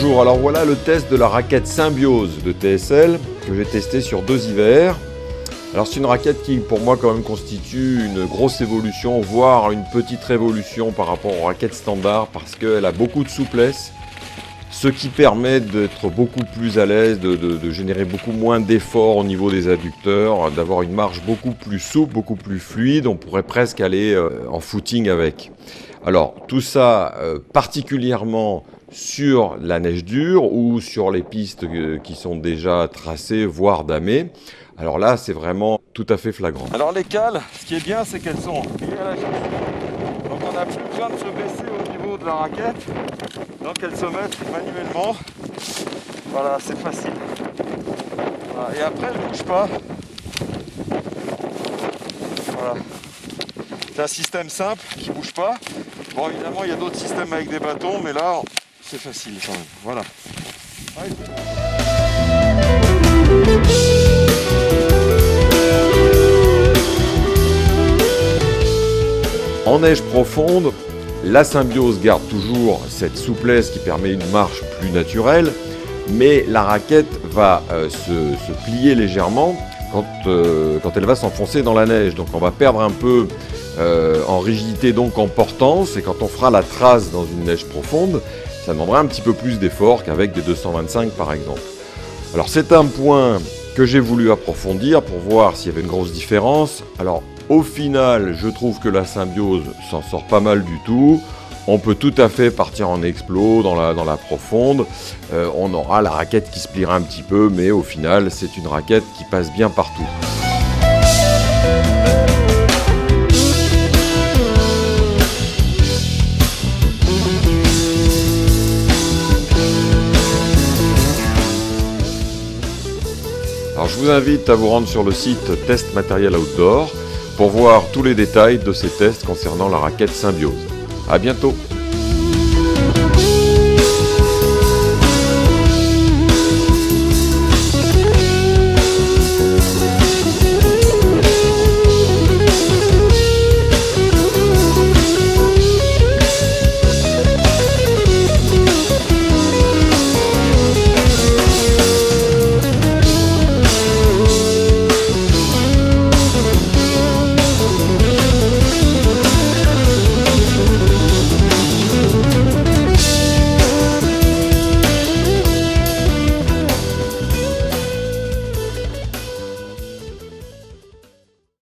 Bonjour, alors voilà le test de la raquette Symbiose de TSL que j'ai testé sur 2 hivers. Alors c'est une raquette qui pour moi quand même constitue une grosse évolution, voire une petite révolution par rapport aux raquettes standards parce qu'elle a beaucoup de souplesse, ce qui permet d'être beaucoup plus à l'aise, de générer beaucoup moins d'efforts au niveau des adducteurs, d'avoir une marche beaucoup plus souple, beaucoup plus fluide, on pourrait presque aller en footing avec. Alors tout ça particulièrement sur la neige dure ou sur les pistes qui sont déjà tracées, voire damées. Alors là, c'est vraiment tout à fait flagrant. Alors les cales, ce qui est bien, c'est qu'elles sont liées à la chaussure. Donc on n'a plus besoin de se baisser au niveau de la raquette. Donc elles se mettent manuellement. Voilà, c'est facile. Voilà. Et après, elles ne bougent pas. Voilà. C'est un système simple qui ne bouge pas. Bon, évidemment, il y a d'autres systèmes avec des bâtons, mais là, c'est facile quand même. Voilà. En neige profonde, la Symbiose garde toujours cette souplesse qui permet une marche plus naturelle, mais la raquette va se plier légèrement quand elle va s'enfoncer dans la neige. Donc on va perdre un peu en rigidité, donc en portance, et quand on fera la trace dans une neige profonde, ça demandera un petit peu plus d'effort qu'avec des 225 par exemple. Alors c'est un point que j'ai voulu approfondir pour voir s'il y avait une grosse différence. Alors au final, je trouve que la Symbiose s'en sort pas mal du tout. On peut tout à fait partir en explos dans la profonde. On aura la raquette qui se pliera un petit peu, mais au final, c'est une raquette qui passe bien partout. Alors, je vous invite à vous rendre sur le site Test Matériel Outdoor pour voir tous les détails de ces tests concernant la raquette Symbiose. À bientôt!